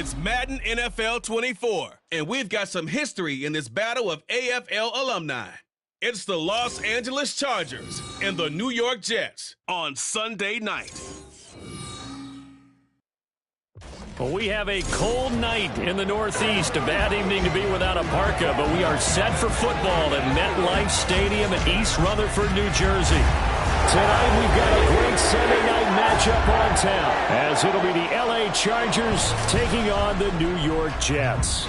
It's Madden NFL 24, and we've got some history in this battle of AFL alumni. It's the Los Angeles Chargers and the New York Jets on Sunday night. Well, we have a cold night in the Northeast. A bad evening to be without a parka, but we are set for football at MetLife Stadium in East Rutherford, New Jersey. Tonight we've got a great Sunday night matchup on tap, as it'll be the LA Chargers taking on the New York Jets.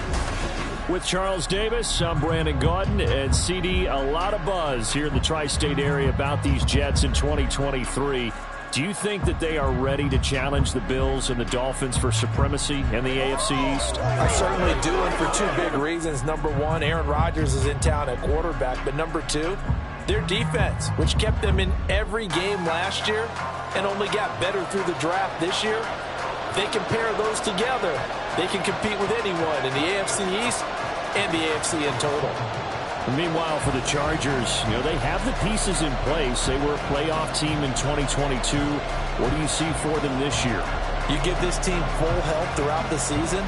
With Charles Davis, I'm Brandon Gaudin, and CD, a lot of buzz here in the tri-state area about these Jets in 2023. Do you think that they are ready to challenge the Bills and the Dolphins for supremacy in the AFC East? I certainly do, and for two big reasons. Number one, Aaron Rodgers is in town at quarterback, but number two, their defense, which kept them in every game last year and only got better through the draft this year. They can pair those together. They can compete with anyone in the AFC East and the AFC in total. Meanwhile, for the Chargers, they have the pieces in place. They were a playoff team in 2022. What do you see for them this year? You give this team full health throughout the season,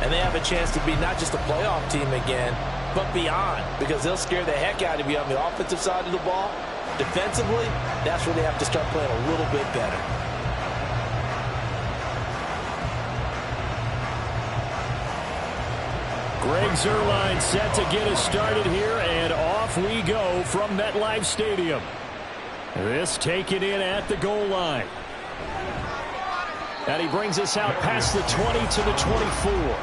and they have a chance to be not just a playoff team again, but beyond, because they'll scare the heck out of you on the offensive side of the ball. Defensively, that's where they have to start playing a little bit better. Greg Zuerlein set to get us started here, and off we go from MetLife Stadium. This taken in at the goal line. And he brings us out past the 20 to the 24.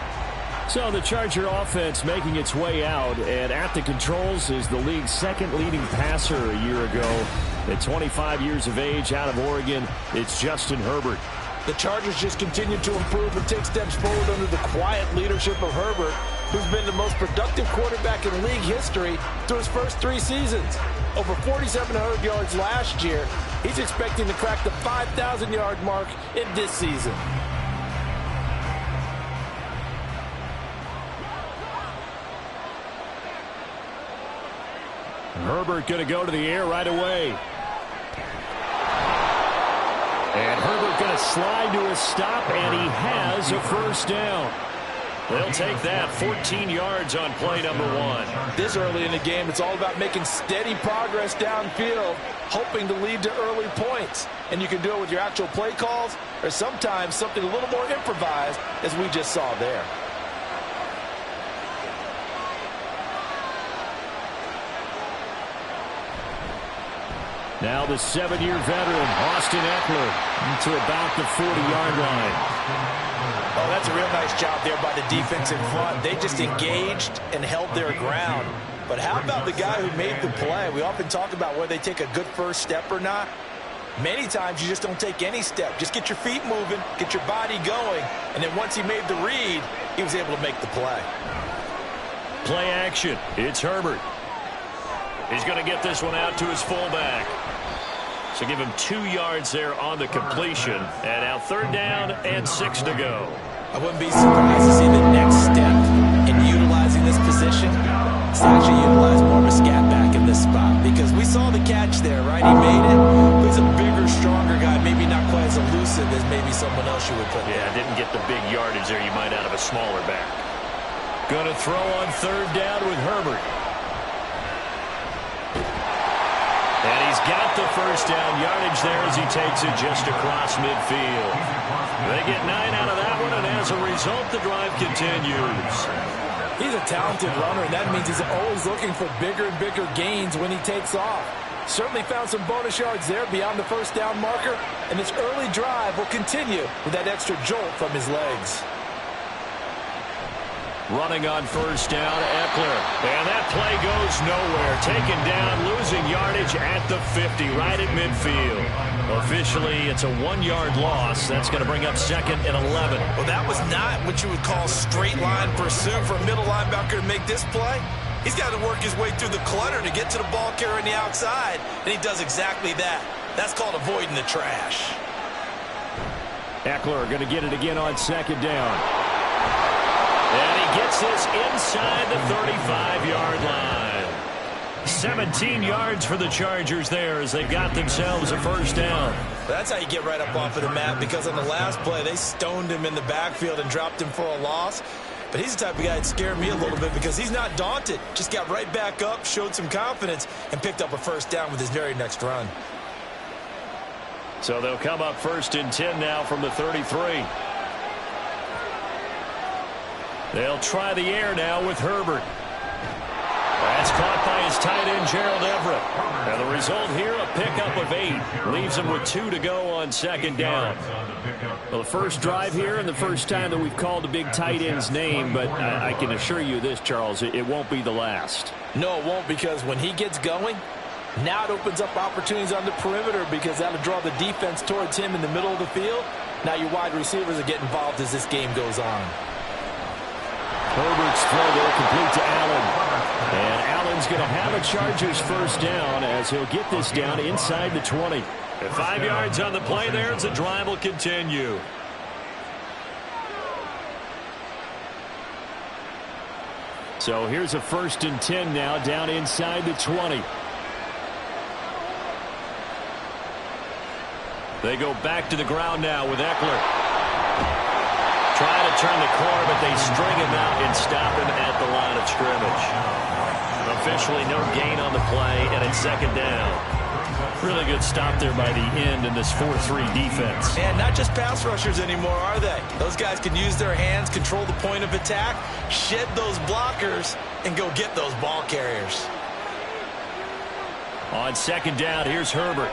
So the Charger offense making its way out, and at the controls is the league's second leading passer a year ago. At 25 years of age, out of Oregon, it's Justin Herbert. The Chargers just continue to improve and take steps forward under the quiet leadership of Herbert, who's been the most productive quarterback in league history through his first 3 seasons. Over 4,700 yards last year. He's expecting to crack the 5,000-yard mark in this season. Herbert going to go to the air right away. And Herbert going to slide to a stop, and he has a first down. They'll take that 14 yards on play number 1. This early in the game, it's all about making steady progress downfield, hoping to lead to early points. And you can do it with your actual play calls, or sometimes something a little more improvised, as we just saw there. Now the 7-year veteran, Austin Eckler, to about the 40-yard line. Oh, that's a real nice job there by the defense in front. They just engaged and held their ground. But how about the guy who made the play? We often talk about whether they take a good first step or not. Many times you just don't take any step. Just get your feet moving, get your body going, and then once he made the read, he was able to make the play. Play action. It's Herbert. He's going to get this one out to his fullback. So give him 2 yards there on the completion. And now 3rd down and 6 to go. I wouldn't be surprised to see the next step in utilizing this position. It's actually utilize more of a scat back in this spot, because we saw the catch there, right? He made it. He's a bigger, stronger guy, maybe not quite as elusive as maybe someone else you would put there. Yeah, didn't get the big yardage there you might out of a smaller back. Going to throw on 3rd down with Herbert. And he's got the first down yardage there as he takes it just across midfield. They get 9 out of that one, and as a result, the drive continues. He's a talented runner, and that means he's always looking for bigger and bigger gains when he takes off. Certainly found some bonus yards there beyond the first down marker, and this early drive will continue with that extra jolt from his legs. Running on 1st down, Eckler. And that play goes nowhere. Taken down, losing yardage at the 50, right at midfield. Officially, it's a 1-yard loss. That's going to bring up 2nd and 11. Well, that was not what you would call straight line pursuit for a middle linebacker to make this play. He's got to work his way through the clutter to get to the ball carrier on the outside, and he does exactly that. That's called avoiding the trash. Eckler going to get it again on 2nd down. And he gets this inside the 35-yard line. 17 yards for the Chargers there as they got themselves a first down. That's how you get right up off of the mat, because on the last play, they stoned him in the backfield and dropped him for a loss. But he's the type of guy that scared me a little bit because he's not daunted. Just got right back up, showed some confidence, and picked up a first down with his very next run. So they'll come up 1st and 10 now from the 33. They'll try the air now with Herbert. That's caught by his tight end, Gerald Everett. And the result here, a pickup of 8. Leaves him with 2 to go on 2nd down. Well, the first drive here and the first time that we've called the big tight end's name, but I can assure you this, Charles, it won't be the last. No, it won't, because when he gets going, now it opens up opportunities on the perimeter because that'll draw the defense towards him in the middle of the field. Now your wide receivers are getting involved as this game goes on. Herbert's throw there complete to Allen. And Allen's going to have a Chargers first down as he'll get this down inside the 20. And 5 yards on the play there as the drive will continue. So here's a 1st and 10 now down inside the 20. They go back to the ground now with Eckler. Trying to turn the corner, but they string him out and stop him at the line of scrimmage. Officially no gain on the play, and it's 2nd down. Really good stop there by the end in this 4-3 defense. And not just pass rushers anymore, are they? Those guys can use their hands, control the point of attack, shed those blockers, and go get those ball carriers. On 2nd down, here's Herbert.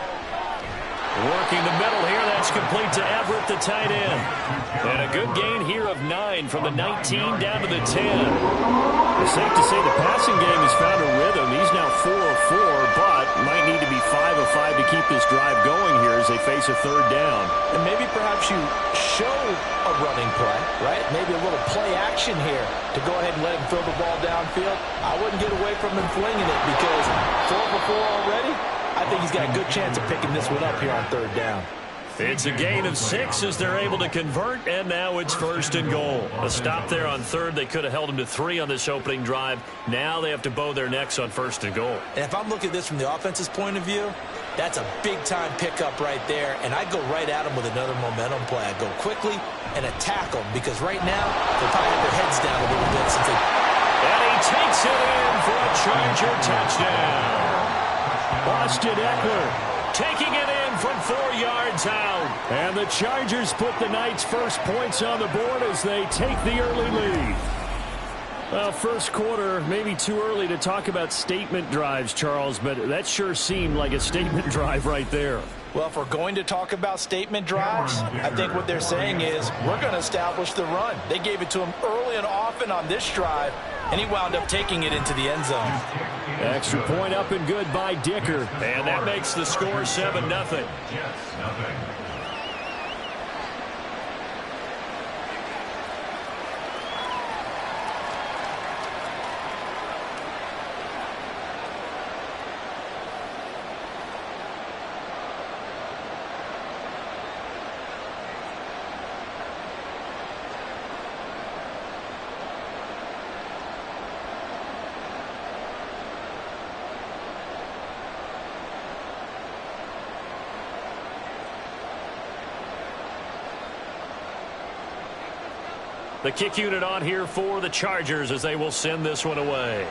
Working the middle here, that's complete to Everett, the tight end. And a good gain here of 9 from the 19 down to the 10. It's safe to say the passing game has found a rhythm. He's now 4 of 4, but might need to be 5 of 5 to keep this drive going here as they face a 3rd down. And maybe perhaps you show a running play, right? Maybe a little play action here to go ahead and let him throw the ball downfield. I wouldn't get away from him flinging it because 4 for 4 already. I think he's got a good chance of picking this one up here on 3rd down. It's a gain of 6 as they're able to convert, and now it's 1st and goal. A stop there on 3rd. They could have held him to 3 on this opening drive. Now they have to bow their necks on 1st and goal. And if I'm looking at this from the offense's point of view, that's a big-time pickup right there, and I'd go right at him with another momentum play. I'd go quickly and attack them because right now they'll probably have their heads down a little bit since they... And he takes it in for a Charger touchdown. Austin Eckler taking it in from 4 yards out. And the Chargers put the night's first points on the board as they take the early lead. Well, first quarter, maybe too early to talk about statement drives, Charles, but that sure seemed like a statement drive right there. Well, if we're going to talk about statement drives, I think what they're saying is we're going to establish the run. They gave it to him early and often on this drive, and he wound up taking it into the end zone. Extra point up and good by Dicker. And that makes the score 7-0. The kick unit on here for the Chargers as they will send this one away.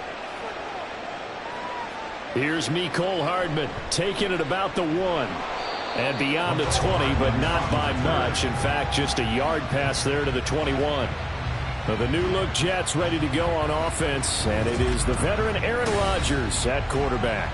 Here's Mecole Hardman taking it about the 1 and beyond the 20, but not by much. In fact, just a yard pass there to the 21. So the new look Jets ready to go on offense, and it is the veteran Aaron Rodgers at quarterback.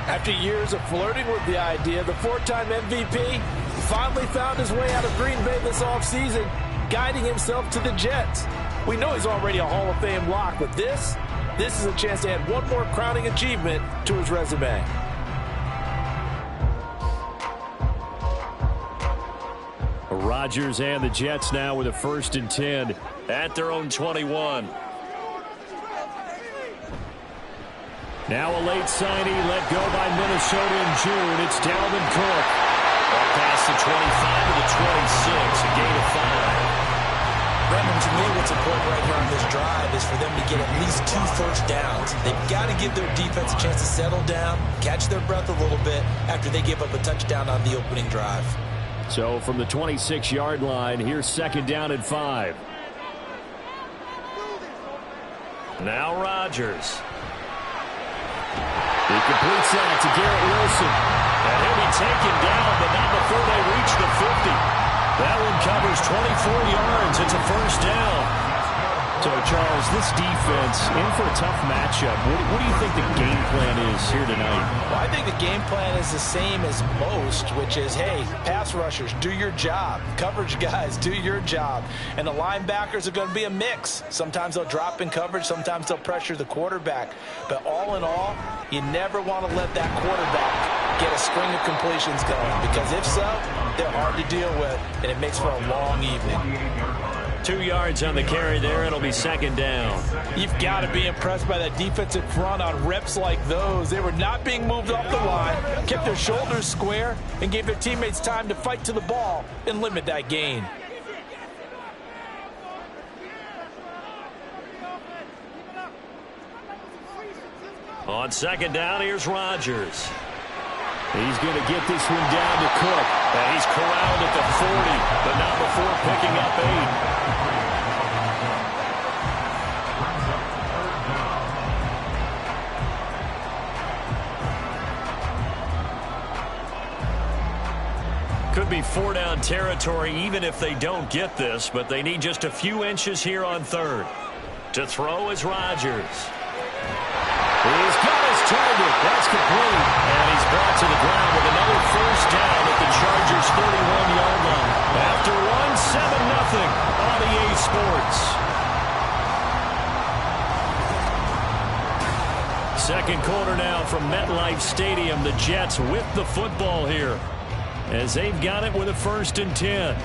After years of flirting with the idea, the 4-time MVP finally found his way out of Green Bay this offseason, guiding himself to the Jets. We know he's already a Hall of Fame lock, but this is a chance to add one more crowning achievement to his resume. Rodgers and the Jets now with a 1st and 10 at their own 21. Now a late signing let go by Minnesota in June. It's Dalvin Cook. Up past the 25 to the 26, a gain of 5. Brandon, to me, what's important right here on this drive is for them to get at least 2 first downs. They've got to give their defense a chance to settle down, catch their breath a little bit after they give up a touchdown on the opening drive. So from the 26-yard line, here's 2nd down and 5. Now Rodgers. He completes that to Garrett Wilson. And he'll be taken down, but not before they reach the 50. That one covers 24 yards. It's a first down. So, Charles, this defense, in for a tough matchup. What do you think the game plan is here tonight? Well, I think the game plan is the same as most, which is, hey, pass rushers, do your job. Coverage guys, do your job. And the linebackers are going to be a mix. Sometimes they'll drop in coverage. Sometimes they'll pressure the quarterback. But all in all, you never want to let that quarterback get a string of completions going, because if so, they're hard to deal with, and it makes for a long evening. 2 yards on the carry there. It'll be 2nd down. You've got to be impressed by that defensive front on reps like those. They were not being moved off the line, kept their shoulders square, and gave their teammates time to fight to the ball and limit that gain. On 2nd down, here's Rodgers. He's going to get this one down to Cook. And he's corralled at the 40, but not before picking up 8. Could be 4-down territory even if they don't get this, but they need just a few inches here on 3rd. To throw is Rodgers. He's got his target. That's complete. And he's brought to the ground with another first down at the Chargers' 31-yard line. After one, 7-0 on EA Sports. Second quarter now from MetLife Stadium. The Jets with the football here as they've got it with a 1st and 10.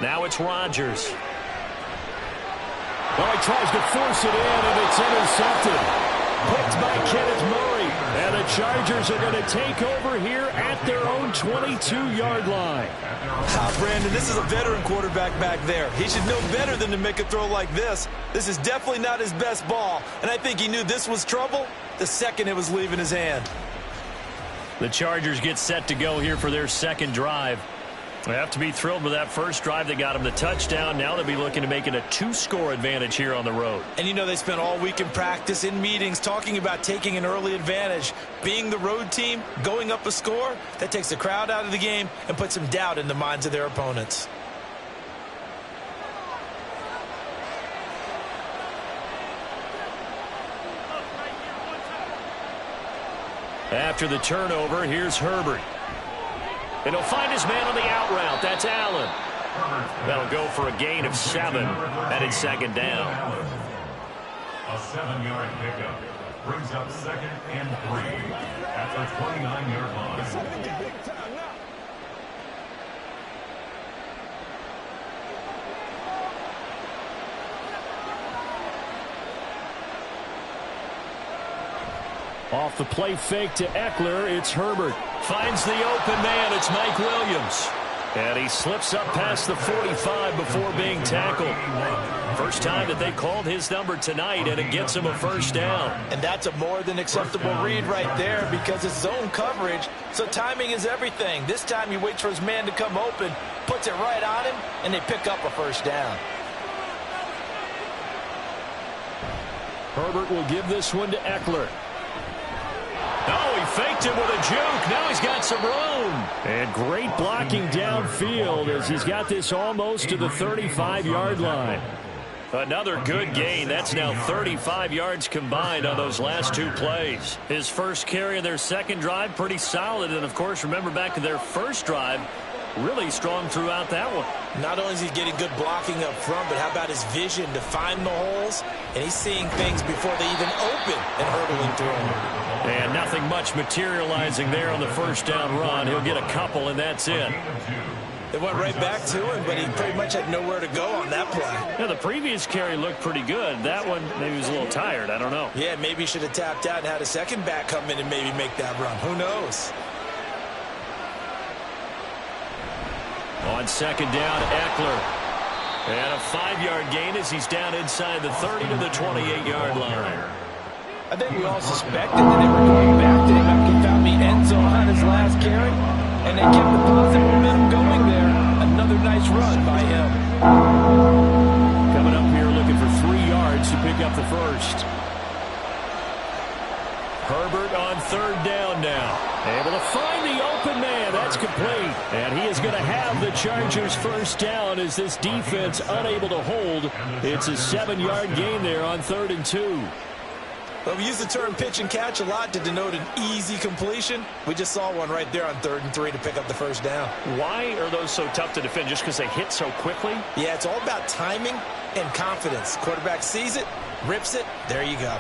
Now it's Rodgers. Well, he tries to force it in, and it's intercepted. Picked by Kenneth Murray. And the Chargers are going to take over here at their own 22-yard line. Brandon, this is a veteran quarterback back there. He should know better than to make a throw like this. This is definitely not his best ball, and I think he knew this was trouble the second it was leaving his hand. The Chargers get set to go here for their 2nd drive. They have to be thrilled with that first drive that got them the touchdown. Now they'll be looking to make it a 2-score advantage here on the road. And you know they spent all week in practice, in meetings, talking about taking an early advantage. Being the road team, going up a score, that takes the crowd out of the game and puts some doubt in the minds of their opponents. After the turnover, here's Herbert. And he'll find his man on the out route. That's Allen. That'll go for a gain of 7. And it's 2nd down. A 7-yard pickup brings up 2nd and 3 at the 29-yard line. Off the play fake to Eckler, it's Herbert. Finds the open man, it's Mike Williams. And he slips up past the 45 before being tackled. First time that they called his number tonight, and it gets him a first down. And that's a more than acceptable read right there because it's zone coverage, so timing is everything. This time he waits for his man to come open, puts it right on him, and they pick up a first down. Herbert will give this one to Eckler. Oh, he faked him with a juke. Now he's got some room. And great blocking downfield as he's got this almost to the 35-yard line. Another good gain. That's now 35 yards combined on those last 2 plays. His first carry of their 2nd drive, pretty solid. And, of course, remember back to their first drive, really strong throughout that one. Not only is he getting good blocking up front, but how about his vision to find the holes? And he's seeing things before they even open and hurdling through them. And nothing much materializing there on the first down run. He'll get a couple, and that's it. They went right back to him, but he pretty much had nowhere to go on that play. Yeah, the previous carry looked pretty good. That one, maybe he was a little tired. I don't know. Yeah, maybe he should have tapped out and had a second back come in and maybe make that run. Who knows? On second down, Eckler. And a 5-yard gain as he's down inside the 30 to the 28-yard line. I think we all suspected that they were going back to him after he found the end zone on his last carry. And they kept the positive momentum going there. Another nice run by him. Coming up here looking for 3 yards to pick up the first. Herbert on third down now. Able to find the open man. That's complete. And he is going to have the Chargers first down as this defense unable to hold. It's a 7-yard gain there on 3rd and 2. Well, we use the term pitch and catch a lot to denote an easy completion. We just saw one right there on 3rd and 3 to pick up the first down. Why are those so tough to defend? Just because they hit so quickly? Yeah, it's all about timing and confidence. Quarterback sees it, rips it, there you go.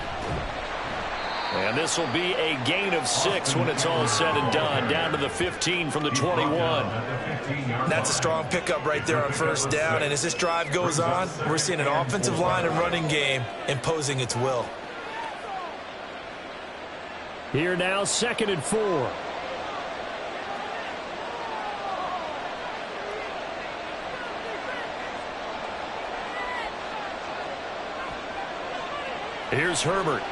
And this will be a gain of 6 when it's all said and done. Down to the 15 from the 21. That's a strong pickup right there on first down. And as this drive goes on, we're seeing an offensive line and running game imposing its will. Here now, 2nd and 4. Here's Herbert.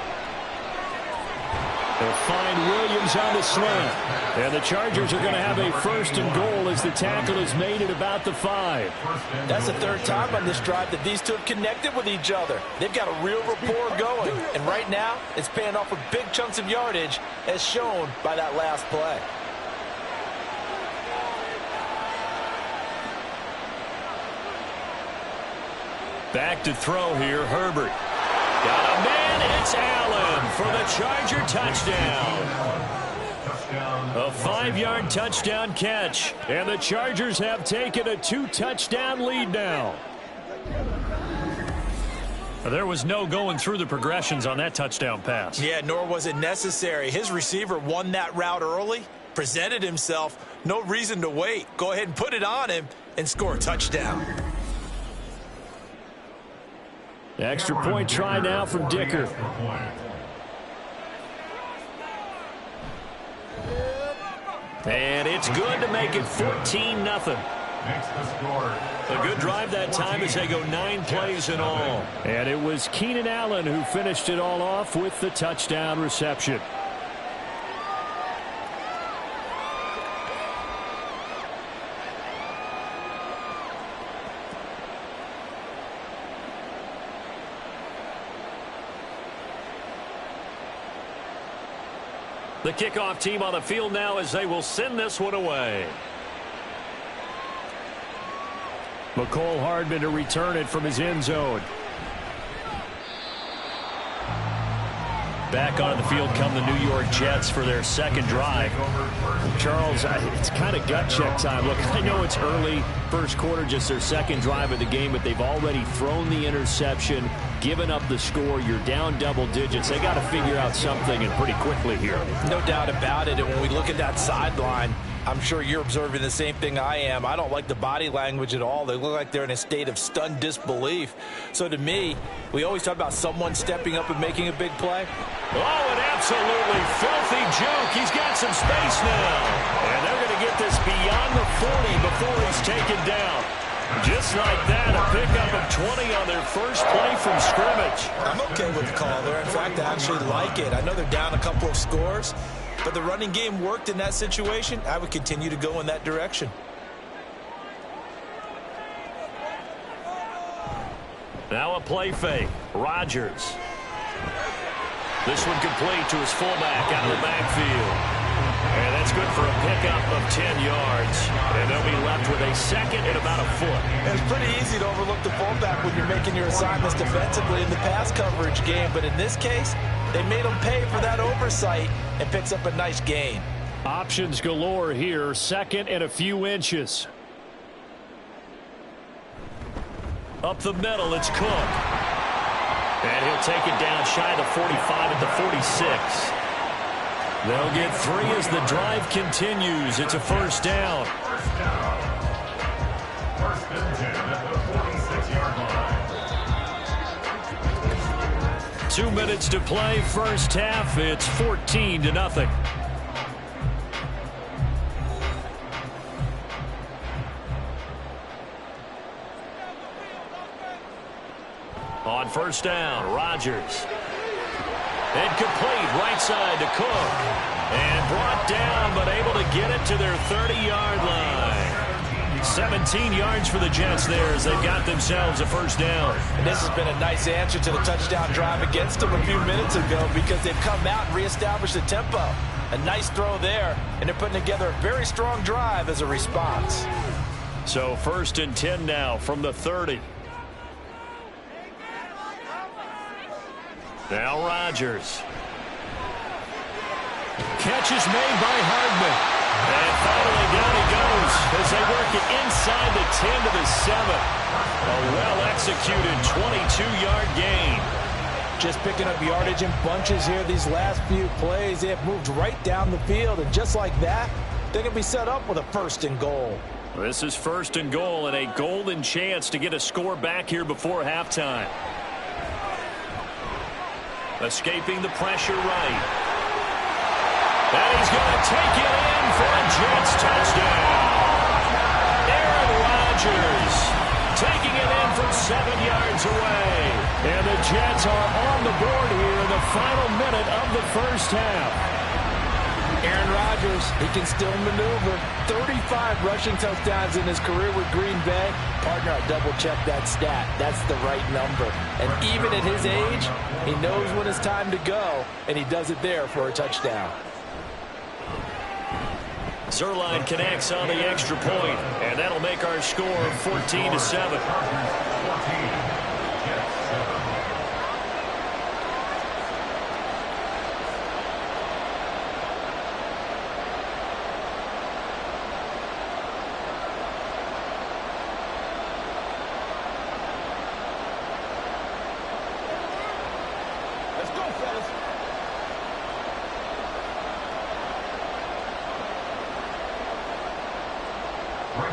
They'll find Williams on the slant. And the Chargers are going to have a 1st and goal as the tackle is made at about the 5. That's the 3rd time on this drive that these two have connected with each other. They've got a real rapport going. And right now, it's paying off with big chunks of yardage as shown by that last play. Back to throw here, Herbert. Got a man, it's Allen for the Charger touchdown. A 5-yard touchdown catch, and the Chargers have taken a 2-touchdown lead now. There was no going through the progressions on that touchdown pass. Yeah, nor was it necessary. His receiver won that route early, presented himself, no reason to wait. Go ahead and put it on him and score a touchdown. Extra point try now from Dicker. And it's good to make it 14-0. A good drive that time as they go 9 plays in all. And it was Keenan Allen who finished it all off with the touchdown reception. The kickoff team on the field now as they will send this one away. McCole Hardman to return it from his end zone. Back on the field come the New York Jets for their 2nd drive. Charles, it's kind of gut check time. Look, I know it's early, 1st quarter, just their 2nd drive of the game, but they've already thrown the interception, given up the score. You're down double digits. They got to figure out something, and pretty quickly here. No doubt about it. And when we look at that sideline, I'm sure you're observing the same thing I am. I don't like the body language at all. They look like they're in a state of stunned disbelief. So to me, we always talk about someone stepping up and making a big play. Oh, an absolutely filthy juke. He's got some space now. And they're going to get this beyond the 40 before he's taken down. Just like that, a pickup of 20 on their first play from scrimmage. I'm okay with the call there. In fact, I actually like it. I know they're down a couple of scores, but the running game worked in that situation. I would continue to go in that direction. Now a play fake. Rodgers. This one complete to his fullback out of the backfield. And that's good for a pickup of 10 yards. And they'll be left with a 2nd and about a foot. It's pretty easy to overlook the fullback when you're making your assignments defensively in the pass coverage game. But in this case, they made him pay for that oversight and picks up a nice gain. Options galore here. 2nd and a few inches. Up the middle, it's Cook. And he'll take it down shy of the 45 at the 46. They'll get 3 as the drive continues. It's a 1st down. First and 10 at the 46-yard line. 2 minutes to play, first half. It's 14-0. On first down, Rodgers. Incomplete, right side to Cook. And brought down, but able to get it to their 30-yard line. 17 yards for the Jets there as they've got themselves a first down. And this has been a nice answer to the touchdown drive against them a few minutes ago because they've come out and reestablished the tempo. A nice throw there, and they're putting together a very strong drive as a response. So first and 10 now from the 30. Now Rodgers. Catch is made by Hardman. And finally down he goes as they work it inside the 10 to the 7. A well-executed 22-yard gain. Just picking up yardage in bunches here these last few plays. They have moved right down the field, and just like that, they're going to be set up with a first and goal. This is first and goal and a golden chance to get a score back here before halftime. Escaping the pressure right. And he's going to take it in for a Jets touchdown. Aaron Rodgers taking it in from 7 yards away. And the Jets are on the board here in the final minute of the first half. Aaron Rodgers, he can still maneuver. 35 rushing touchdowns in his career with Green Bay. Partner, I double-checked that stat. That's the right number. And even at his age, he knows when it's time to go, and he does it there for a touchdown. Zerline connects on the extra point, and that'll make our score 14-7.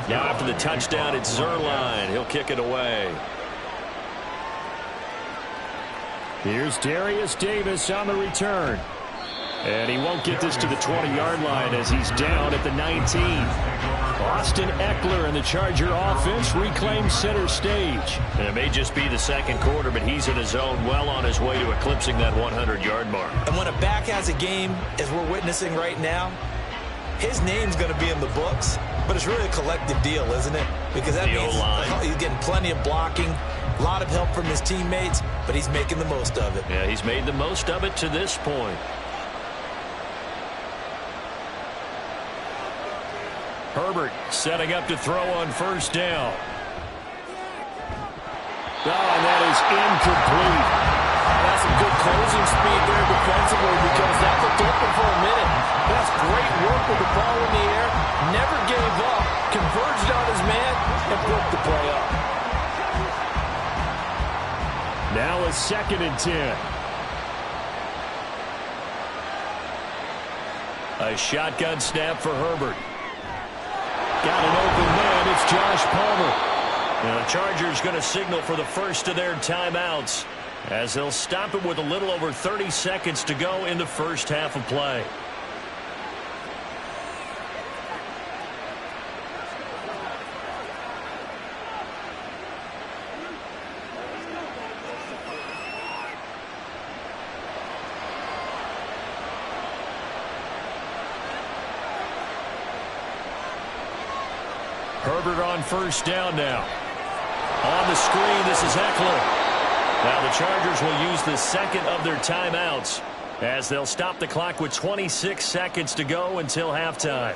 Now after the touchdown, it's Zerline. He'll kick it away. Here's Darius Davis on the return. And he won't get this to the 20-yard line as he's down at the 19. Austin Eckler and the Charger offense reclaim center stage. And it may just be the second quarter, but he's in his zone, well on his way to eclipsing that 100-yard mark. And when a back has a game, as we're witnessing right now, his name's going to be in the books, but it's really a collective deal, isn't it? Because that means he's getting plenty of blocking, a lot of help from his teammates, but he's making the most of it. Yeah, he's made the most of it to this point. Herbert setting up to throw on first down. Oh, and that is incomplete. That's some good closing speed there defensively because that looked open for a minute. That's great work with the ball in the air. Never gave up. Converged on his man and broke the play up. Now a 2nd and 10. A shotgun snap for Herbert. Got an open man. It's Josh Palmer. Now the Chargers going to signal for the first of their timeouts as they'll stop it with a little over 30 seconds to go in the first half of play. Herbert on first down now. On the screen, this is Eckler. Now the Chargers will use the second of their timeouts as they'll stop the clock with 26 seconds to go until halftime.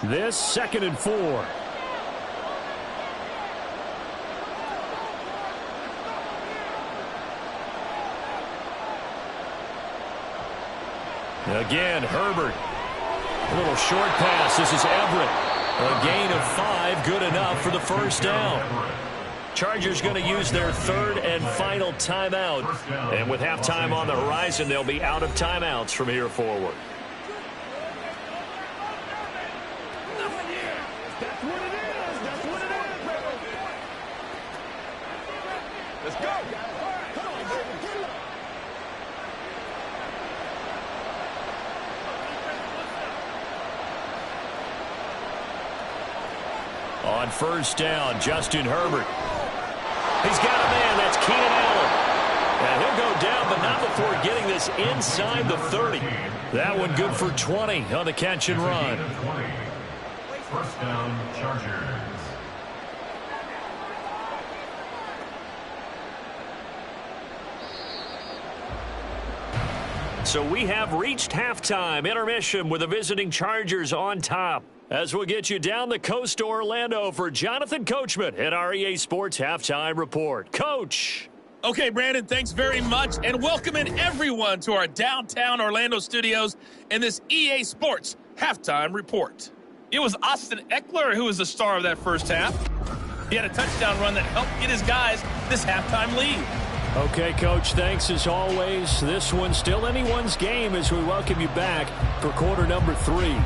This 2nd and 4. Again, Herbert. A little short pass. This is Everett. A gain of 5, good enough for the first down. Chargers going to use their third and final timeout. And with halftime on the horizon, they'll be out of timeouts from here forward. Let's go. On first down, Justin Herbert. He's got a man. That's Keenan Allen. And he'll go down, but not before getting this inside the 30. That one good for 20 on the catch and run. First down, Chargers. So we have reached halftime. Intermission with the visiting Chargers on top. As we'll get you down the coast to Orlando for Jonathan Coachman at our EA Sports Halftime Report. Coach. Okay, Brandon, thanks very much, and welcoming everyone to our downtown Orlando studios in this EA Sports Halftime Report. It was Austin Eckler who was the star of that first half. He had a touchdown run that helped get his guys this halftime lead. Okay, Coach, thanks as always. This one's still anyone's game as we welcome you back for quarter number 3.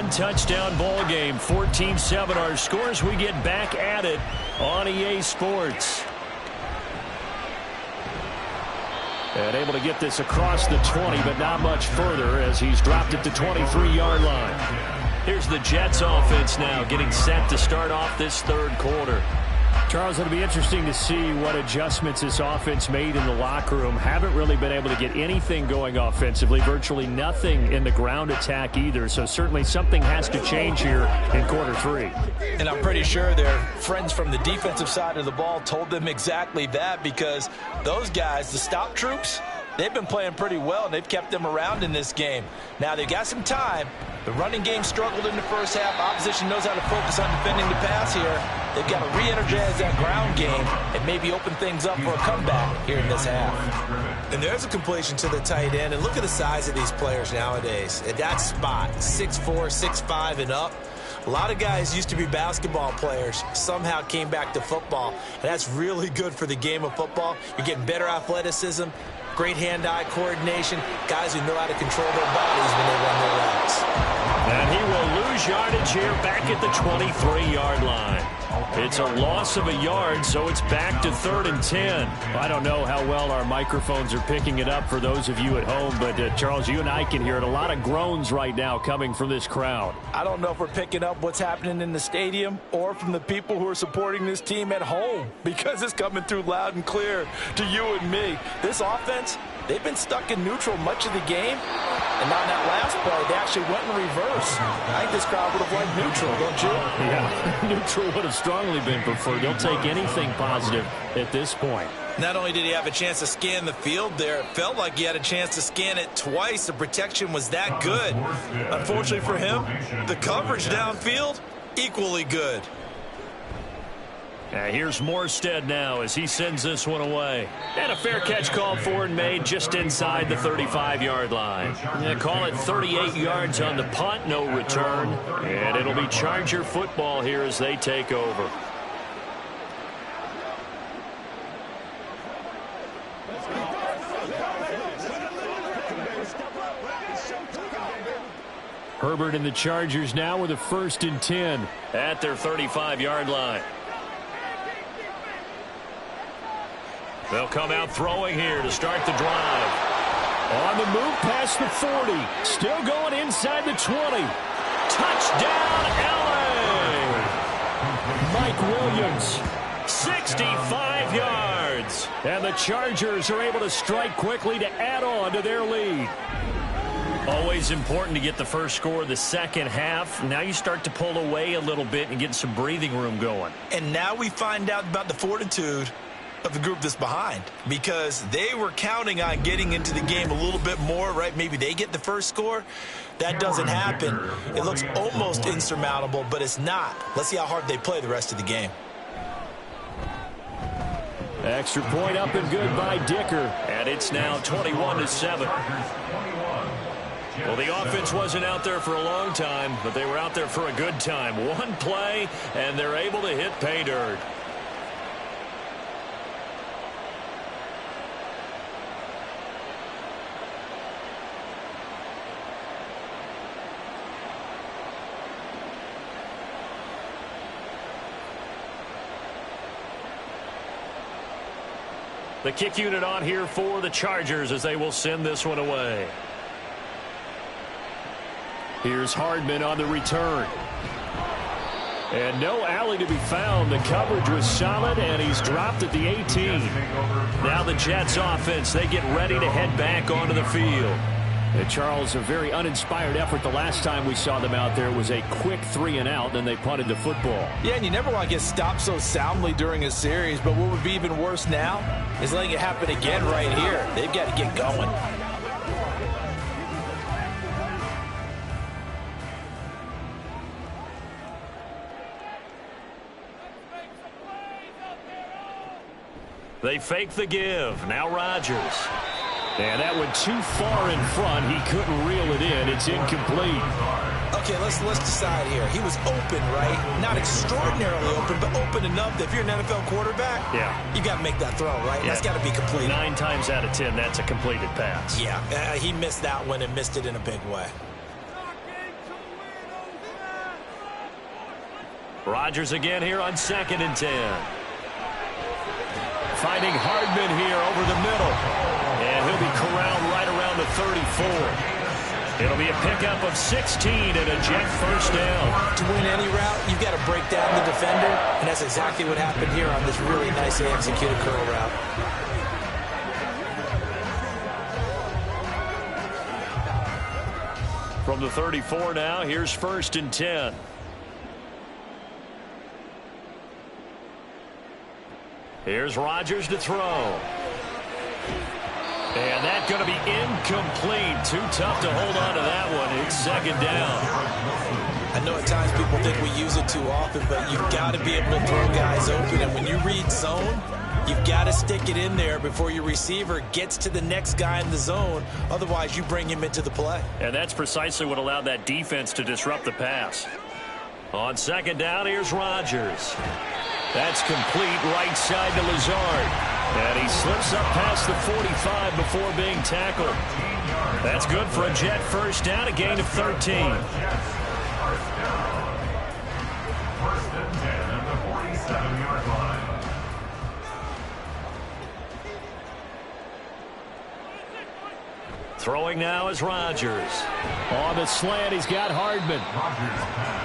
Touchdown ball game, 14-7 our scores. We get back at it on EA Sports. And able to get this across the 20, but not much further as he's dropped it to 23-yard line. Here's the Jets offense now getting set to start off this third quarter. Charles, it'll be interesting to see what adjustments this offense made in the locker room. Haven't really been able to get anything going offensively, virtually nothing in the ground attack either. So certainly something has to change here in quarter 3. And I'm pretty sure their friends from the defensive side of the ball told them exactly that, because those guys, the stop troops, they've been playing pretty well, and they've kept them around in this game. Now, they've got some time. The running game struggled in the first half. Opposition knows how to focus on defending the pass here. They've got to re-energize that ground game and maybe open things up for a comeback here in this half. And there's a completion to the tight end. And look at the size of these players nowadays. At that spot, 6'4", 6'5", and up. A lot of guys used to be basketball players, somehow came back to football. And that's really good for the game of football. You're getting better athleticism, great hand-eye coordination, guys who know how to control their bodies when they run their routes. And he will lose yardage here back at the 23-yard line. It's a loss of a yard, so it's back to 3rd and 10. I don't know how well our microphones are picking it up for those of you at home, but Charles, you and I can hear it. A lot of groans right now coming from this crowd. I don't know if we're picking up what's happening in the stadium or from the people who are supporting this team at home, because it's coming through loud and clear to you and me. This offense, they've been stuck in neutral much of the game, and on that last play, they actually went in reverse. I think this crowd would have liked neutral, don't you? Yeah, neutral would have strongly been preferred. They'll take anything positive at this point. Not only did he have a chance to scan the field there, it felt like he had a chance to scan it twice. The protection was that good. Unfortunately for him, the coverage downfield, equally good. Here's Morstead now as he sends this one away. And a fair catch called for and made just inside the 35-yard line. Call it 38 yards on the punt, no return. And it'll be Charger football here as they take over. Herbert and the Chargers now with a 1st and 10 at their 35-yard line. They'll come out throwing here to start the drive. On the move past the 40. Still going inside the 20. Touchdown, LA! Mike Williams, 65 yards. And the Chargers are able to strike quickly to add on to their lead. Always important to get the first score of the second half. Now you start to pull away a little bit and get some breathing room going. And now we find out about the fortitude of the group that's behind, because they were counting on getting into the game a little bit more, right? Maybe they get the first score. That doesn't happen. It looks almost insurmountable, but it's not. Let's see how hard they play the rest of the game. Extra point up and good by Dicker, and it's now 21-7. Well, the offense wasn't out there for a long time, but they were out there for a good time. One play, and they're able to hit pay dirt. The kick unit on here for the Chargers as they will send this one away. Here's Hardman on the return. And no alley to be found. The coverage was solid, and he's dropped at the 18. Now the Jets offense, they get ready to head back onto the field. And Charles, a very uninspired effort the last time we saw them out there. It was a quick 3-and-out, then they punted the football. Yeah, and you never want to get stopped so soundly during a series, but what would be even worse now is letting it happen again right here. They've got to get going. They fake the give. Now Rodgers. And that went too far in front. He couldn't reel it in. It's incomplete. Okay, let's decide here. He was open, right? Not extraordinarily open, but open enough that if you're an NFL quarterback, you got to make that throw, right? Yeah. That's got to be complete. 9 times out of 10, that's a completed pass. Yeah, he missed that one and missed it in a big way. Rodgers again here on 2nd and 10. Finding Hardman here over the middle. And he'll be corralled right around the 34. It'll be a pickup of 16 and a Jet first down. To win any route, you've got to break down the defender, and that's exactly what happened here on this really nicely executed curl route. From the 34 now, here's 1st and 10. Here's Rodgers to throw. And that's going to be incomplete. Too tough to hold on to that one. It's 2nd down. I know at times people think we use it too often, but you've got to be able to throw guys open. And when you read zone, you've got to stick it in there before your receiver gets to the next guy in the zone. Otherwise, you bring him into the play. And that's precisely what allowed that defense to disrupt the pass. On 2nd down, here's Rodgers. That's complete right side to Lazard. And he slips up past the 45 before being tackled. That's good for a Jet first down, a gain of 13. 1st and 10 at the 47-yard line. Throwing now is Rodgers. On the slant, he's got Hardman.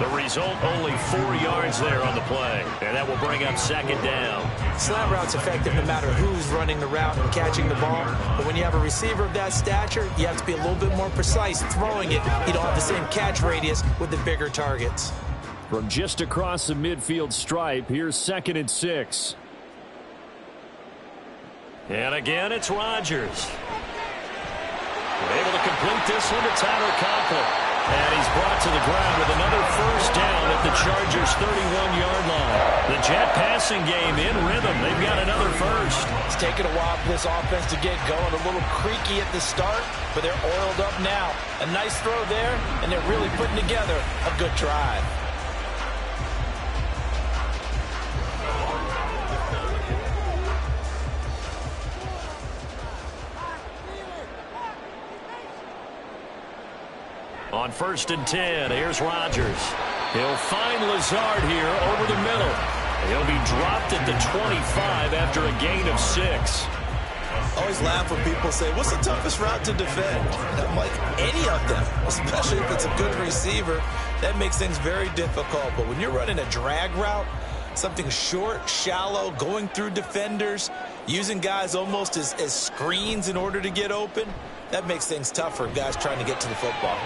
The result, only 4 yards there on the play. And that will bring up 2nd down. Slant route's effective no matter who's running the route and catching the ball. But when you have a receiver of that stature, you have to be a little bit more precise throwing it. You don't have the same catch radius with the bigger targets. From just across the midfield stripe, here's 2nd and 6. And again, it's Rodgers. Able to complete this one to Tyler Conklin. And he's brought to the ground with another first down at the Chargers' 31-yard line. The Jet passing game in rhythm. They've got another first. It's taken a while for this offense to get going. A little creaky at the start, but they're oiled up now. A nice throw there, and they're really putting together a good drive. On 1st and 10, here's Rodgers. He'll find Lazard here over the middle. He'll be dropped at the 25 after a gain of 6. Always laugh when people say, what's the toughest route to defend? I'm like, any of them, especially if it's a good receiver. That makes things very difficult. But when you're running a drag route, something short, shallow, going through defenders, using guys almost as screens in order to get open, that makes things tough for guys trying to get to the football.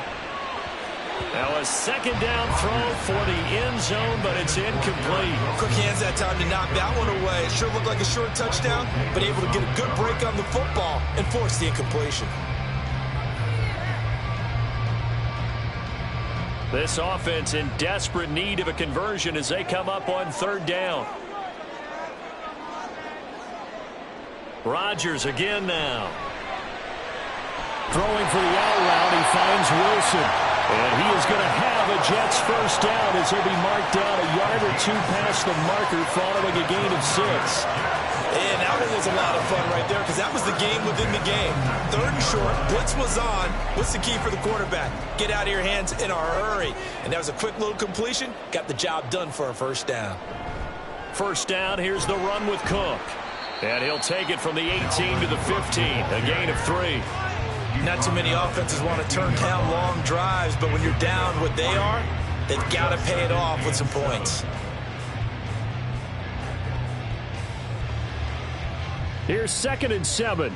Now a second down throw for the end zone, but it's incomplete. Quick hands that time to knock that one away. It sure looked like a short touchdown, but able to get a good break on the football and force the incompletion. This offense in desperate need of a conversion as they come up on third down. Rodgers again now. Throwing for the out route, he finds Wilson. And he is going to have a Jets first down as he'll be marked down a yard or two past the marker following a gain of 6. And that one was a lot of fun right there because that was the game within the game. Third and short, blitz was on. What's the key for the quarterback? Get out of your hands in a hurry. And that was a quick little completion. Got the job done for a first down. First down, here's the run with Cook. And he'll take it from the 18 to the 15, a gain of 3. Not too many offenses want to turn down long drives, but when you're down what they are, they've got to pay it off with some points. Here's 2nd and 7.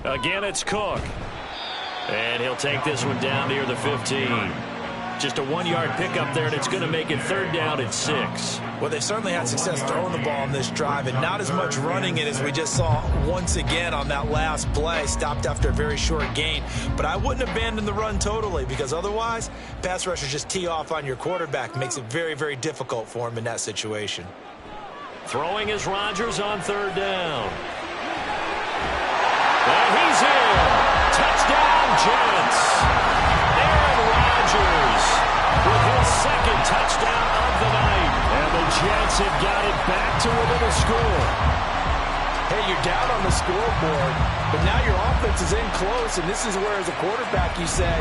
Again, it's Cook. And he'll take this one down near the 15. Just a 1-yard pickup there, and it's going to make it third down at 6. Well, they certainly had success throwing the ball on this drive, and not as much running it as we just saw once again on that last play. Stopped after a very short gain. But I wouldn't abandon the run totally, because otherwise, pass rushers just tee off on your quarterback. Makes it very, very difficult for him in that situation. Throwing is Rodgers on third down. And he's in. Touchdown, Jets. Aaron Rodgers with his second touchdown of the night. And the Jets have got it back to within a score. Hey, you're down on the scoreboard, but now your offense is in close, and this is where, as a quarterback, you say,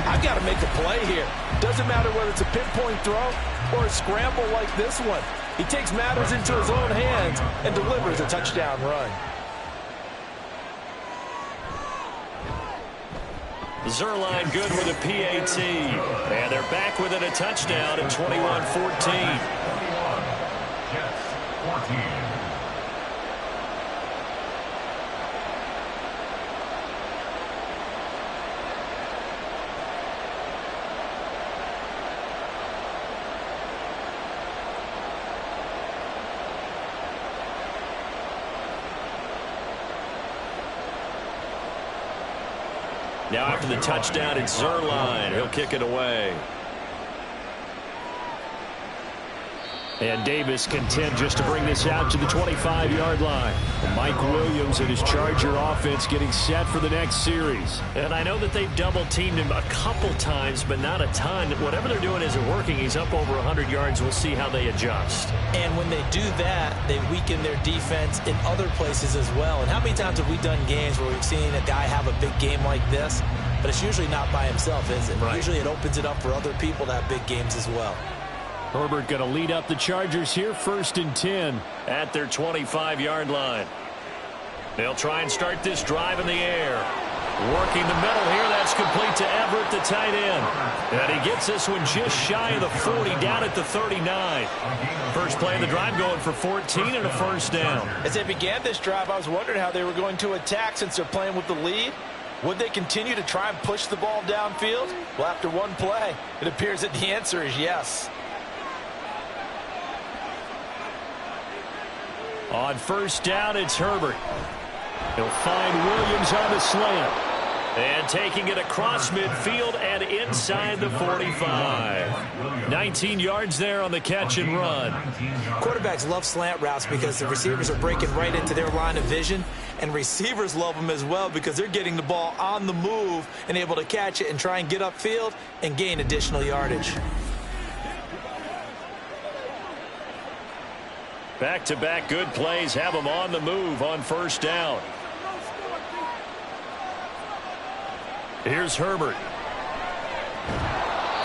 I've got to make a play here. Doesn't matter whether it's a pinpoint throw or a scramble like this one. He takes matters into his own hands and delivers a touchdown run. Zerline good with a PAT. And they're back within a touchdown at 21-14. Jets 14. Now after the touchdown, it's Zerline. He'll kick it away. And Davis content just to bring this out to the 25-yard line. Mike Williams and his Charger offense getting set for the next series. And I know that they've double-teamed him a couple times, but not a ton. Whatever they're doing isn't working. He's up over 100 yards. We'll see how they adjust. And when they do that, they weaken their defense in other places as well. And how many times have we done games where we've seen a guy have a big game like this? But it's usually not by himself, is it? Right. Usually it opens it up for other people to have big games as well. Herbert going to lead up the Chargers here, 1st and 10 at their 25-yard line. They'll try and start this drive in the air. Working the middle here. That's complete to Everett, the tight end. And he gets this one just shy of the 40, down at the 39. First play of the drive going for 14 and a first down. As they began this drive, I was wondering how they were going to attack since they're playing with the lead. Would they continue to try and push the ball downfield? Well, after one play, it appears that the answer is yes. On first down, it's Herbert. He'll find Williams on the slant. And taking it across midfield and inside the 45. 19 yards there on the catch and run. Quarterbacks love slant routes because the receivers are breaking right into their line of vision. And receivers love them as well because they're getting the ball on the move and able to catch it and try and get upfield and gain additional yardage. Back-to-back good plays have them on the move on first down. Here's Herbert.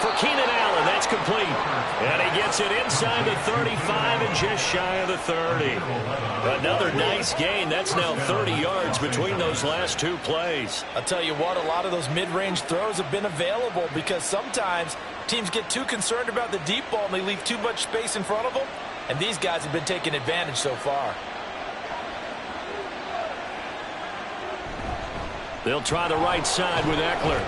For Keenan Allen, that's complete. And he gets it inside the 35 and just shy of the 30. Another nice gain. That's now 30 yards between those last two plays. I'll tell you what, a lot of those mid-range throws have been available because sometimes teams get too concerned about the deep ball and they leave too much space in front of them. And these guys have been taking advantage so far. They'll try the right side with Eckler.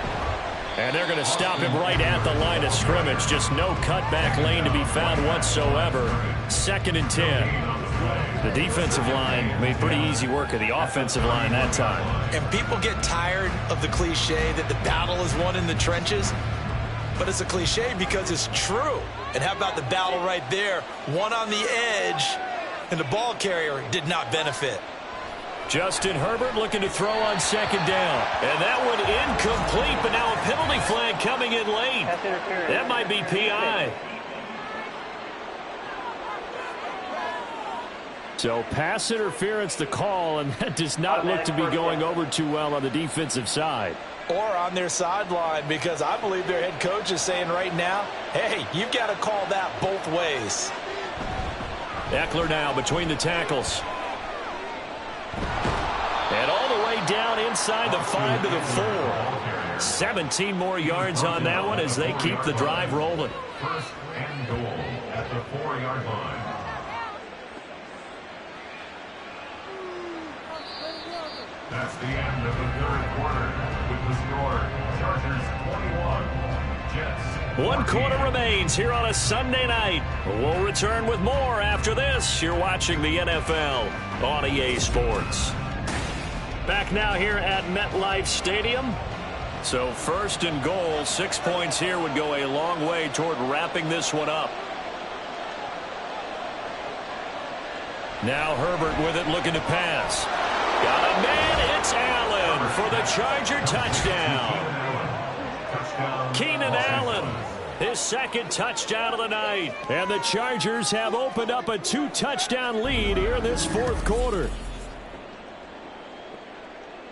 And they're going to stop him right at the line of scrimmage. Just no cutback lane to be found whatsoever. 2nd and 10. The defensive line made pretty easy work of the offensive line that time. And people get tired of the cliche that the battle is won in the trenches. But it's a cliche because it's true. And how about the battle right there? One on the edge, and the ball carrier did not benefit. Justin Herbert looking to throw on 2nd down. And that one incomplete, but now a penalty flag coming in late. That might be PI. So pass interference the call, and that does not look to be going over too well on the defensive side. Or on their sideline, because I believe their head coach is saying right now, hey, you've got to call that both ways. Eckler now between the tackles. And all the way down inside the 5 to the 4. 17 more yards on that one as they keep the drive rolling. 1st and goal at the 4-yard line. That's the end of the 3rd quarter. With the score, Chargers 21, Jets. 1 quarter remains here on a Sunday night. We'll return with more after this. You're watching the NFL on EA Sports. Back now here at MetLife Stadium. So 1st and goal, 6 points here would go a long way toward wrapping this one up. Now Herbert with it, looking to pass. Got a man, it's Allen for the Charger touchdown. Keenan Allen, his 2nd touchdown of the night. And the Chargers have opened up a 2-touchdown lead here in this 4th quarter.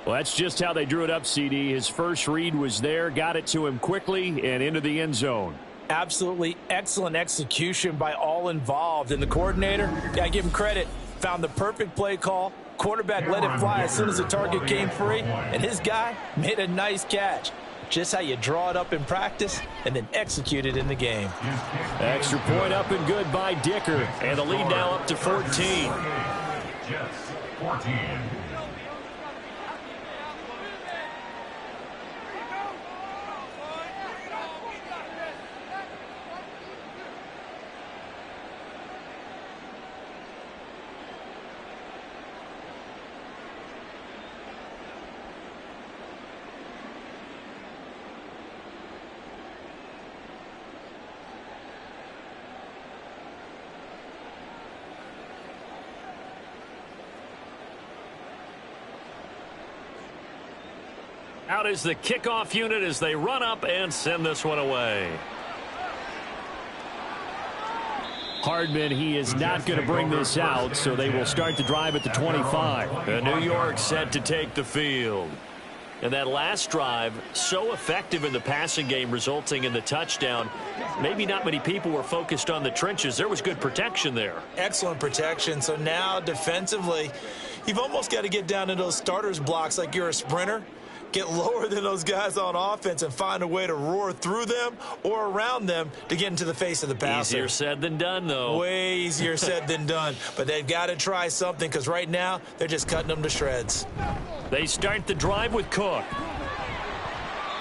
Well, that's just how they drew it up, CD. His first read was there, got it to him quickly and into the end zone. Absolutely excellent execution by all involved. And the coordinator, I give him credit, found the perfect play call. Quarterback let it fly as soon as the target came free, and his guy made a nice catch. Just how you draw it up in practice and then execute it in the game. Extra point up and good by Dicker, and the lead now up to 14. Jets 14. Out is the kickoff unit as they run up and send this one away. Hardman, he is not going to bring this out, so they will start the drive at the 25. And New York set to take the field. And that last drive, so effective in the passing game, resulting in the touchdown. Maybe not many people were focused on the trenches. There was good protection there. Excellent protection. So now defensively, you've almost got to get down to those starters blocks like you're a sprinter. Get lower than those guys on offense and find a way to roar through them or around them to get into the face of the passer. Easier said than done, though. Way easier said than done. But they've got to try something because right now they're just cutting them to shreds. They start the drive with Cook.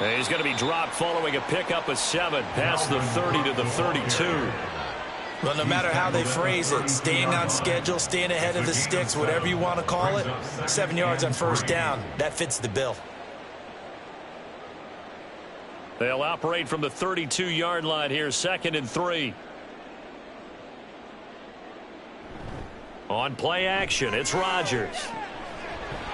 And he's going to be dropped following a pickup of 7 past the 30 to the 32. Well, no matter how they phrase it, staying on schedule, staying ahead of the sticks, whatever you want to call it, 7 yards on 1st down, that fits the bill. They'll operate from the 32-yard line here, 2nd and 3. On play action, it's Rodgers.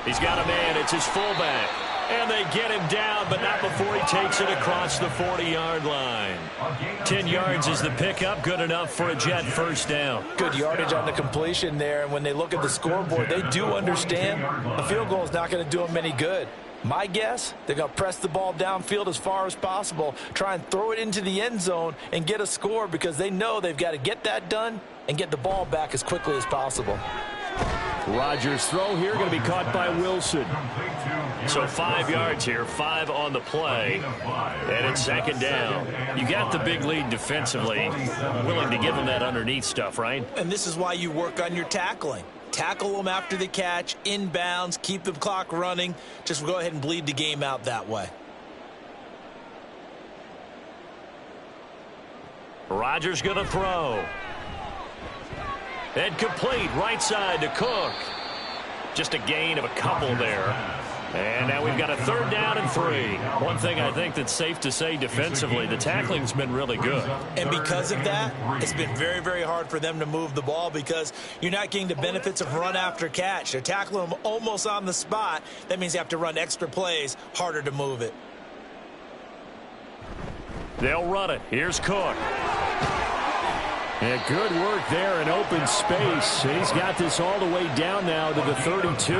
He's got a man, it's his fullback. And they get him down, but not before he takes it across the 40-yard line. 10 yards is the pickup, good enough for a Jet 1st down. Good yardage on the completion there, and when they look at the scoreboard, they do understand a field goal is not going to do them any good. My guess, they're going to press the ball downfield as far as possible, try and throw it into the end zone and get a score because they know they've got to get that done and get the ball back as quickly as possible. Rodgers' throw here going to be caught by Wilson. So 5 yards here, 5 on the play, and it's 2nd down. You got the big lead defensively, willing to give them that underneath stuff, right? And this is why you work on your tackling. Tackle them after the catch, inbounds, keep the clock running. Just go ahead and bleed the game out that way. Rodgers going to throw. And complete right side to Cook. Just a gain of a couple there. And now we've got a 3rd down and 3. One thing I think that's safe to say defensively, the tackling's been really good. And because of that, it's been very, very hard for them to move the ball because you're not getting the benefits of run after catch. They're tackling them almost on the spot. That means you have to run extra plays, harder to move it. They'll run it. Here's Cook. And good work there in open space. And he's got this all the way down now to the 32.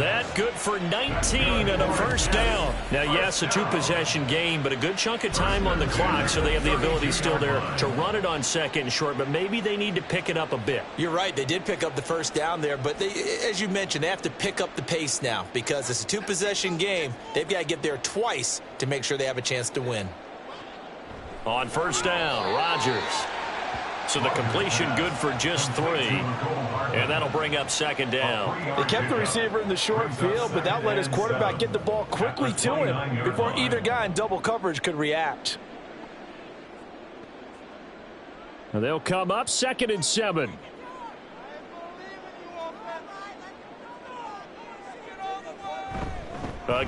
That good for 19 and a 1st down. Now, yes, a 2-possession game, but a good chunk of time on the clock, so they have the ability still there to run it on 2nd and short, but maybe they need to pick it up a bit. You're right. They did pick up the 1st down there, but as you mentioned, they have to pick up the pace now because it's a 2-possession game. They've got to get there twice to make sure they have a chance to win. On 1st down, Rodgers. So the completion good for just 3. And that'll bring up 2nd down. They kept the receiver in the short field, but that let his quarterback get the ball quickly to him before either guy in double coverage could react. They'll come up 2nd and 7.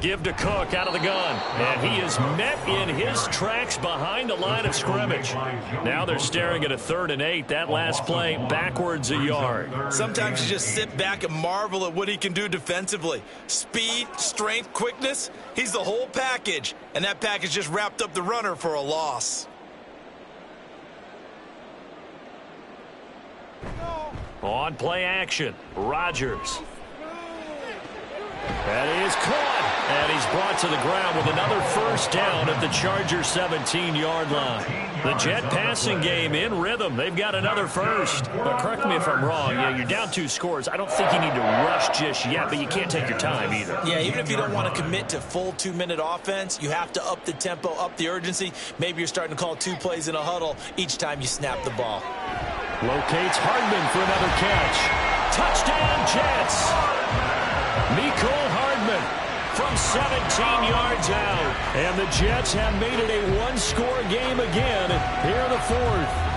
Give to Cook out of the gun. And he is met in his tracks behind the line of scrimmage. Now they're staring at a 3rd and 8. That last play backwards a yard. Sometimes you just sit back and marvel at what he can do defensively. Speed, strength, quickness. He's the whole package. And that package just wrapped up the runner for a loss. On play action, Rodgers. That is caught. And he's brought to the ground with another 1st down at the Chargers 17-yard line. The Jet passing game in rhythm. They've got another 1st. But correct me if I'm wrong. Yeah, you're down 2 scores. I don't think you need to rush just yet, but you can't take your time either. Yeah, even if you don't want to commit to full 2-minute offense, you have to up the tempo, up the urgency. Maybe you're starting to call 2 plays in a huddle each time you snap the ball. Locates Hardman for another catch. Touchdown, Jets. Mecole Hardman from 17 yards out. And the Jets have made it a 1-score game again here in the 4th.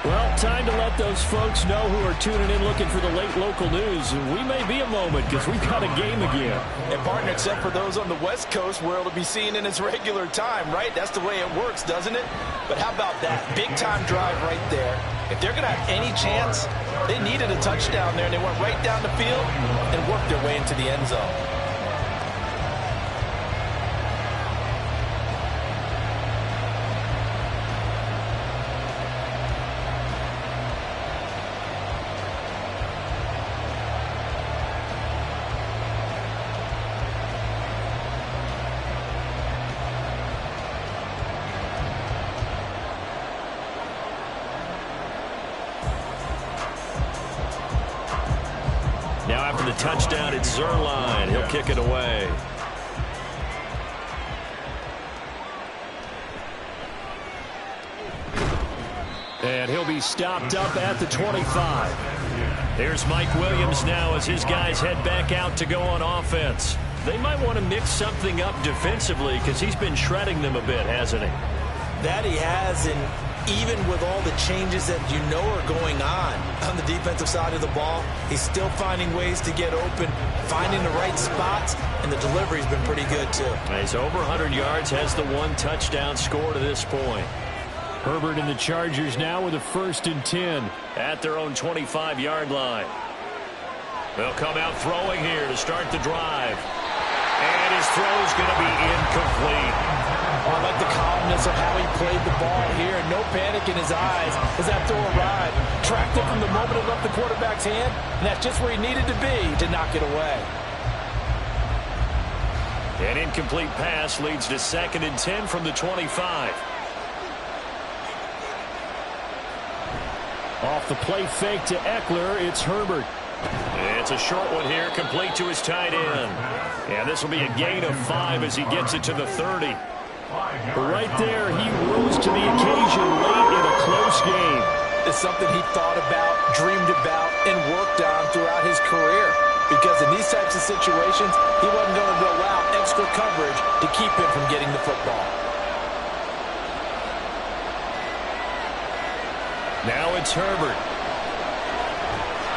Well, time to let those folks know who are tuning in looking for the late local news. We may be a moment because we've got a game again. And partner, except for those on the West Coast where it'll be seen in its regular time, right? That's the way it works, doesn't it? But how about that big-time drive right there? If they're going to have any chance, they needed a touchdown there, and they went right down the field and worked their way into the end zone. Now after the touchdown, it's Zerline. He'll kick it away. And he'll be stopped up at the 25. Here's Mike Williams now as his guys head back out to go on offense. They might want to mix something up defensively because he's been shredding them a bit, hasn't he? That he has, and even with all the changes that you know are going on the defensive side of the ball, he's still finding ways to get open, finding the right spots, and the delivery's been pretty good too. He's over 100 yards, has the 1 touchdown score to this point. Herbert and the Chargers now with a 1st and 10 at their own 25-yard line. They'll come out throwing here to start the drive. And his throw's going to be incomplete. Oh, I like the calmness of how he played the ball here. No panic in his eyes as that throw arrived. Tracked it from the moment it left the quarterback's hand, and that's just where he needed to be to knock it away. An incomplete pass leads to 2nd and 10 from the 25. Off the play fake to Eckler, it's Herbert. It's a short one here, complete to his tight end. And this will be a gain of 5 as he gets it to the 30. Right there, he rose to the occasion late in a close game. is something he thought about, dreamed about, and worked on throughout his career. Because in these types of situations, he wasn't going to allow extra coverage to keep him from getting the football. Now it's Herbert.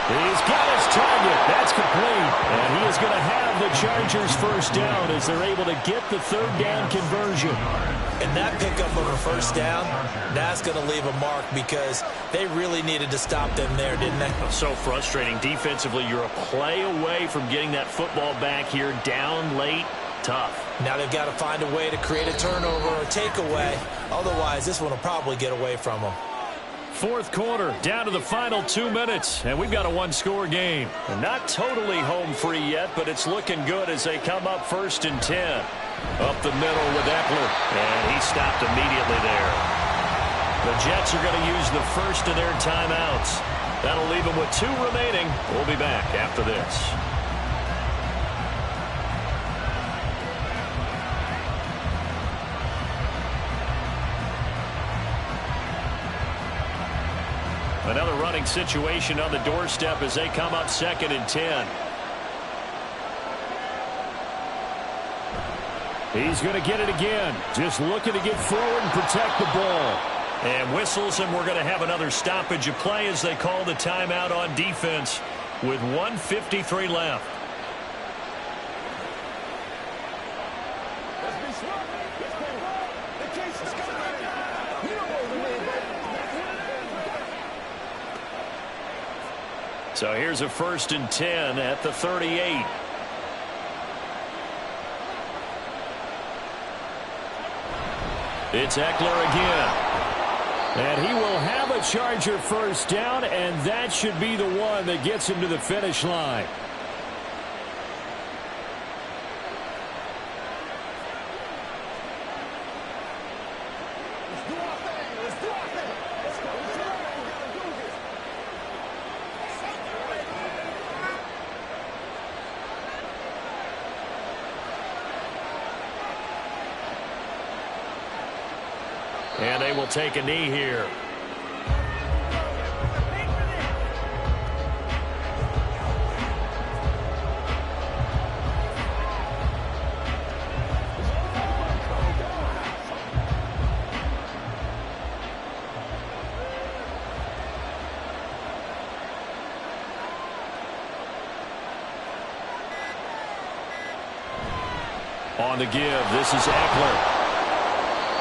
He's got his target. That's complete. And he is going to have the Chargers first down as they're able to get the third down conversion. And that pickup of a first down, that's going to leave a mark because they really needed to stop them there, didn't they? So frustrating. Defensively, you're a play away from getting that football back here. Down late, tough. Now they've got to find a way to create a turnover or takeaway. Otherwise, this one will probably get away from them. Fourth quarter, down to the final 2 minutes, and we've got a one-score game. And not totally home free yet, but it's looking good as they come up 1st and 10. Up the middle with Eckler, and he stopped immediately there. The Jets are going to use the first of their timeouts. That'll leave them with 2 remaining. We'll be back after this. Another running situation on the doorstep as they come up 2nd and 10. He's going to get it again. Just looking to get forward and protect the ball. And whistles, and we're going to have another stoppage of play as they call the timeout on defense with 1:53 left. So here's a 1st and 10 at the 38. It's Eckler again. And he will have a Charger first down, and that should be the one that gets him to the finish line. And they will take a knee here. On the give, this is Eckler.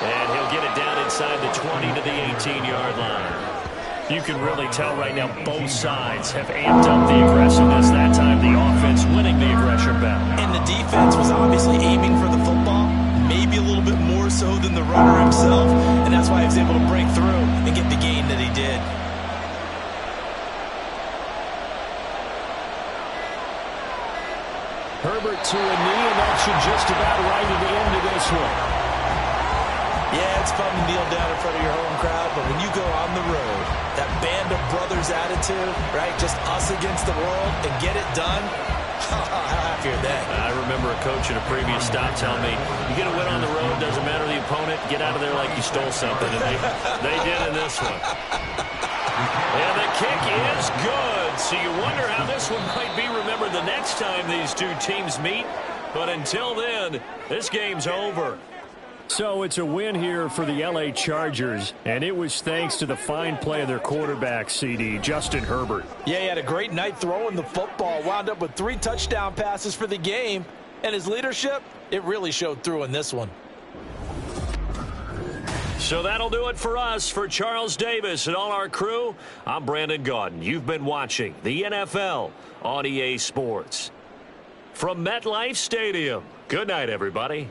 And he'll get it down inside the 20 to the 18-yard line. You can really tell right now both sides have amped up the aggressiveness. That time the offense winning the aggression battle. And the defense was obviously aiming for the football, maybe a little bit more so than the runner himself, and that's why he was able to break through and get the gain that he did. Herbert to a knee, and that should just about right at the end of this one. Yeah, it's fun to kneel down in front of your home crowd, but when you go on the road, that band of brothers attitude, right, just us against the world, and get it done, how happy are they? I remember a coach at a previous stop telling me, you get a win on the road, doesn't matter the opponent, get out of there like you stole something, and they did in this one. And the kick is good, so you wonder how this one might be remembered the next time these two teams meet, but until then, this game's over. So it's a win here for the LA Chargers, and it was thanks to the fine play of their quarterback, CD, Justin Herbert. Yeah, he had a great night throwing the football, wound up with 3 touchdown passes for the game, and his leadership, it really showed through in this one. So that'll do it for us. For Charles Davis and all our crew, I'm Brandon Gaudin. You've been watching the NFL on EA Sports. From MetLife Stadium, good night, everybody.